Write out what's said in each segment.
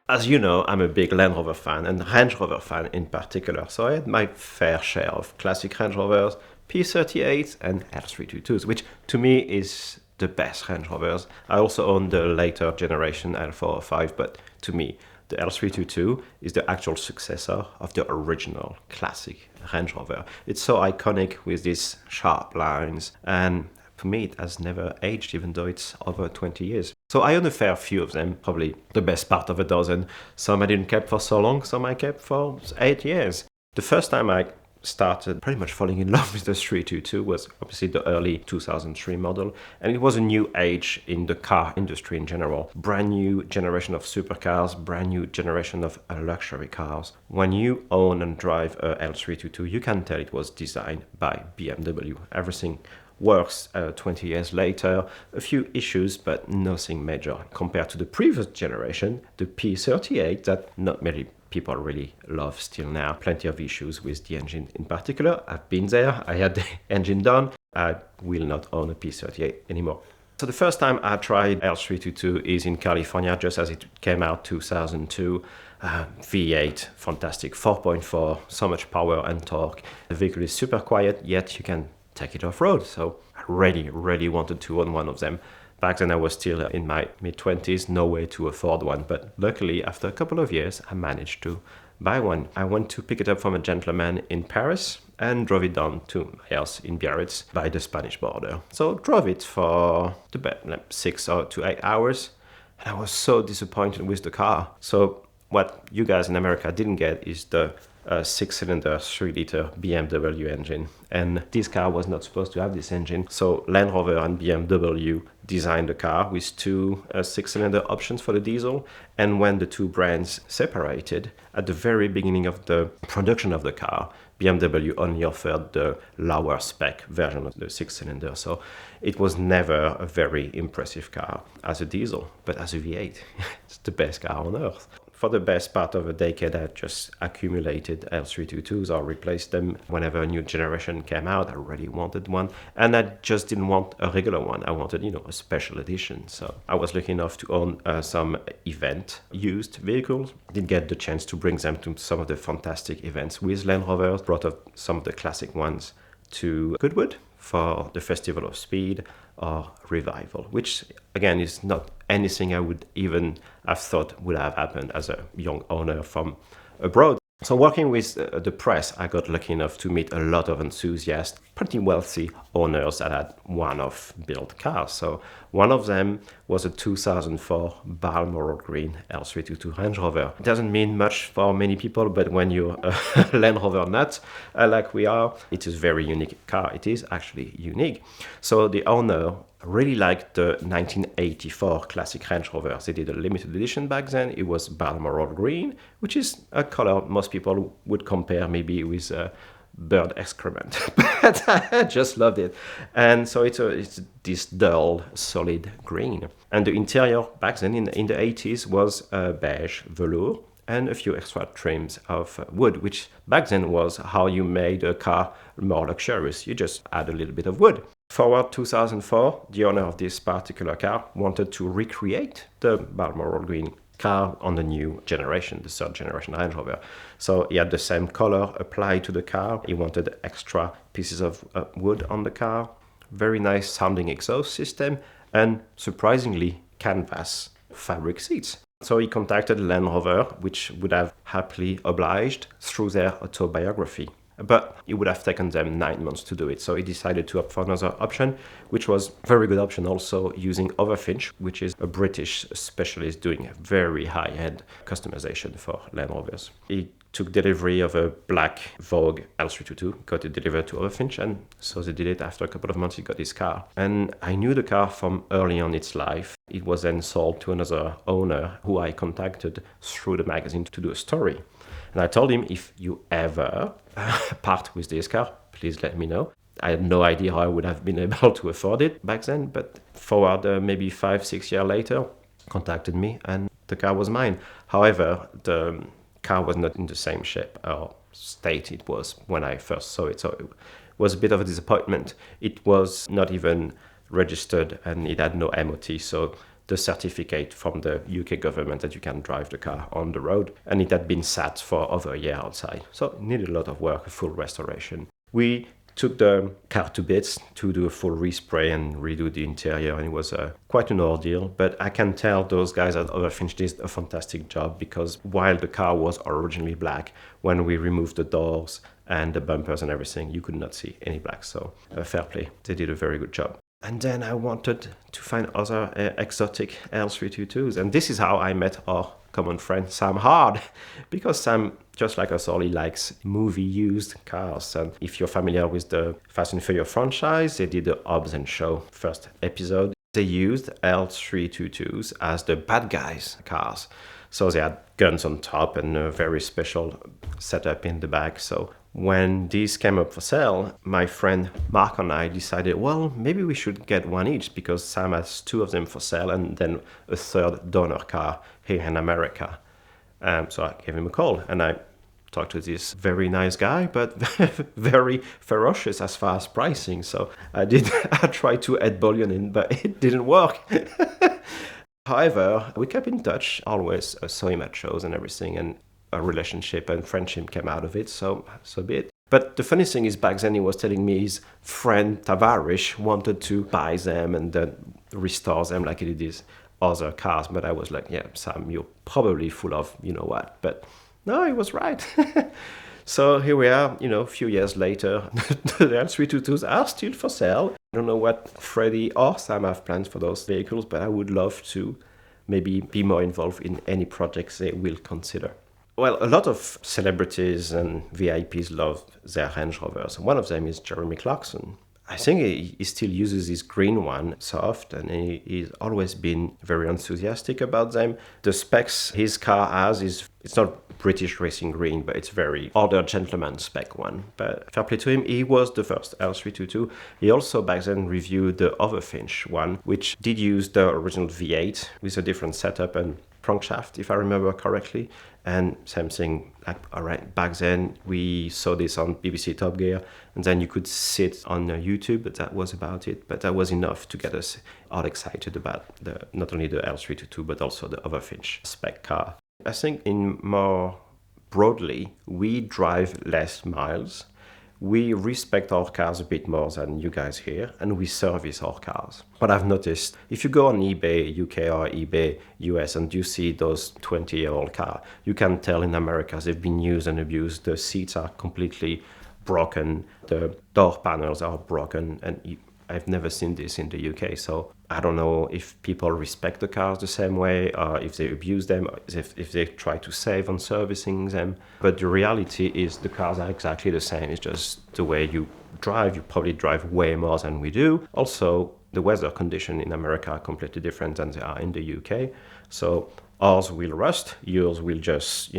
As you know, I'm a big Land Rover fan and Range Rover fan in particular. So I had my fair share of classic Range Rovers, P38s and L322s, which to me is the best Range Rovers. I also own the later generation L405, but to me, the L322 is the actual successor of the original classic Range Rover. It's so iconic with these sharp lines, and for me, it has never aged, even though it's over 20 years. So I own a fair few of them, probably the best part of a dozen. Some I didn't keep for so long, some I kept for 8 years. The first time I started pretty much falling in love with the 322 was obviously the early 2003 model, and it was a new age in the car industry in general. Brand new generation of supercars, brand new generation of luxury cars. When you own and drive a L322, you can tell it was designed by BMW. Everything works 20 years later. A few issues, but nothing major compared to the previous generation, the P38, that not many people really love still now. Plenty of issues with the engine in particular. I've been there. I had the engine done. I will not own a P38 anymore. So the first time I tried L322 is in California, just as it came out 2002. V8, fantastic, 4.4, so much power and torque. The vehicle is super quiet, yet you can take it off-road. So I really wanted to own one of them. Back then I was still in my mid-20s, no way to afford one. But luckily, after a couple of years, I managed to buy one. I went to pick it up from a gentleman in Paris and drove it down to my house in Biarritz by the Spanish border. So drove it for about 6 to 8 hours. And I was so disappointed with the car. So what you guys in America didn't get is the 6-cylinder, 3-liter BMW engine. And this car was not supposed to have this engine. So Land Rover and BMW designed the car with two 6-cylinder options for the diesel. And when the two brands separated, at the very beginning of the production of the car, BMW only offered the lower spec version of the 6-cylinder. So it was never a very impressive car as a diesel, but as a V8, it's the best car on earth. For the best part of a decade, I just accumulated L322s or replaced them whenever a new generation came out. I really wanted one. And I just didn't want a regular one. I wanted, a special edition. So I was lucky enough to own some event used vehicles. Did get the chance to bring them to some of the fantastic events with Land Rovers. Brought up some of the classic ones to Goodwood for the Festival of Speed or Revival, which again is not anything I would even have thought would have happened as a young owner from abroad. So working with the press, I got lucky enough to meet a lot of enthusiasts, pretty wealthy owners that had one-off built cars. So one of them was a 2004 Balmoral Green L322 Range Rover. It doesn't mean much for many people, but when you're a Land Rover nut, like we are, it is a very unique car. It is actually unique. So the owner really liked the 1984 classic Range Rover. They did a limited edition back then. It was Balmoral Green, which is a color most people would compare maybe with bird excrement. But I just loved it. And so it's this dull, solid green. And the interior back then in the 80s was beige velour and a few extra trims of wood, which back then was how you made a car more luxurious. You just add a little bit of wood. Forward 2004, the owner of this particular car wanted to recreate the Balmoral Green car on the new generation, the third generation Range Rover. So he had the same color applied to the car. He wanted extra pieces of wood on the car, very nice sounding exhaust system, and surprisingly, canvas fabric seats. So he contacted Land Rover, which would have happily obliged through their autobiography. But it would have taken them 9 months to do it. So he decided to opt for another option, which was a very good option also using Overfinch, which is a British specialist doing very high-end customization for Land Rovers. He took delivery of a black Vogue L322, got it delivered to Overfinch, and so they did it. After a couple of months, he got his car. And I knew the car from early on its life. It was then sold to another owner who I contacted through the magazine to do a story. And I told him, if you ever part with this car, please let me know. I had no idea how I would have been able to afford it back then, but forward maybe 5-6 years later, contacted me and the car was mine. However, the car was not in the same shape or state it was when I first saw it, so it was a bit of a disappointment. It was not even registered and it had no MOT, so the certificate from the UK government that you can drive the car on the road. And it had been sat for over a year outside. So it needed a lot of work, a full restoration. We took the car to bits to do a full respray and redo the interior, and it was quite an ordeal. But I can tell those guys at Overfinch did a fantastic job, because while the car was originally black, when we removed the doors and the bumpers and everything, you could not see any black. So fair play, they did a very good job. And then I wanted to find other exotic L322s, and this is how I met our common friend Sam Hard, because Sam, just like us all, he likes movie-used cars. And if you're familiar with the Fast and Furious franchise, they did the Hobbs and Shaw first episode. They used L322s as the bad guys' cars. So they had guns on top and a very special setup in the back. So when these came up for sale, my friend Mark and I decided, well, maybe we should get one each, because Sam has 2 of them for sale and then a third donor car here in America. So I gave him a call and I talked to this very nice guy, but very ferocious as far as pricing. So I tried to add bullion in, but it didn't work. However, we kept in touch, always saw him at shows and everything, and a relationship and friendship came out of it, so be it. But the funny thing is, back then he was telling me his friend Tavares wanted to buy them and then restore them like he did his other cars. But I was like, yeah, Sam, you're probably full of you know what. But no, he was right. So here we are, a few years later, the L322s are still for sale. I don't know what Freddie or Sam have plans for those vehicles, but I would love to maybe be more involved in any projects they will consider. Well, a lot of celebrities and VIPs love their Range Rovers. One of them is Jeremy Clarkson. I think he still uses his green one soft, and he's always been very enthusiastic about them. The specs his car has it's not British racing green, but it's very older gentleman spec one. But fair play to him, he was the first L322. He also back then reviewed the Overfinch one, which did use the original V8 with a different setup and crankshaft, if I remember correctly. And same thing, like, all right, back then we saw this on BBC Top Gear, and then you could sit on YouTube, but that was about it. But that was enough to get us all excited about not only the L322, but also the Overfinch spec car. I think in more broadly, we drive less miles. We respect our cars a bit more than you guys here, and we service our cars. What I've noticed, if you go on eBay UK or eBay US and you see those 20-year-old cars, you can tell in America they've been used and abused. The seats are completely broken, the door panels are broken, and I've never seen this in the UK. So I don't know if people respect the cars the same way, or if they abuse them, or if they try to save on servicing them. But the reality is the cars are exactly the same. It's just the way you drive. You probably drive way more than we do. Also, the weather conditions in America are completely different than they are in the UK. So ours will rust, yours will just,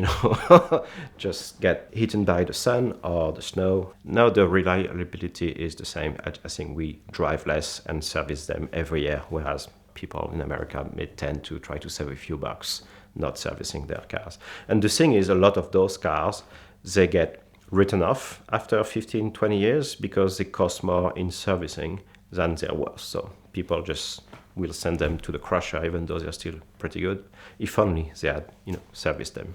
just get hit by the sun or the snow. Now the reliability is the same. I think we drive less and service them every year, whereas people in America may tend to try to save a few bucks not servicing their cars. And the thing is, a lot of those cars, they get written off after 15, 20 years because they cost more in servicing than they're worth. So people just will send them to the crusher, even though they're still pretty good. If only they had, serviced them.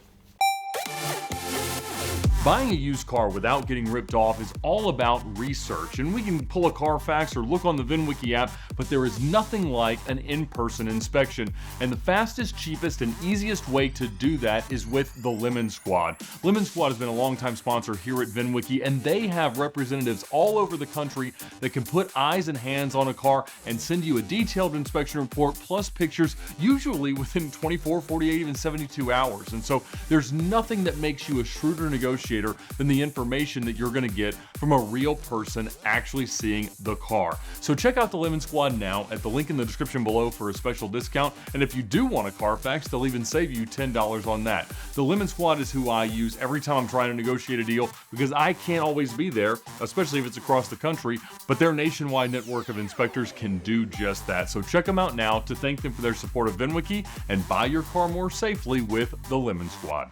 Buying a used car without getting ripped off is all about research, and we can pull a Carfax or look on the VINwiki app, but there is nothing like an in-person inspection. And the fastest, cheapest, and easiest way to do that is with the Lemon Squad. Lemon Squad has been a longtime sponsor here at VINwiki, and they have representatives all over the country that can put eyes and hands on a car and send you a detailed inspection report plus pictures, usually within 24, 48, even 72 hours. And so there's nothing that makes you a shrewder negotiator than the information that you're going to get from a real person actually seeing the car. So check out the Lemon Squad now at the link in the description below for a special discount. And if you do want a Carfax, they'll even save you $10 on that. The Lemon Squad is who I use every time I'm trying to negotiate a deal, because I can't always be there, especially if it's across the country, but their nationwide network of inspectors can do just that. So check them out now to thank them for their support of VINwiki and buy your car more safely with the Lemon Squad.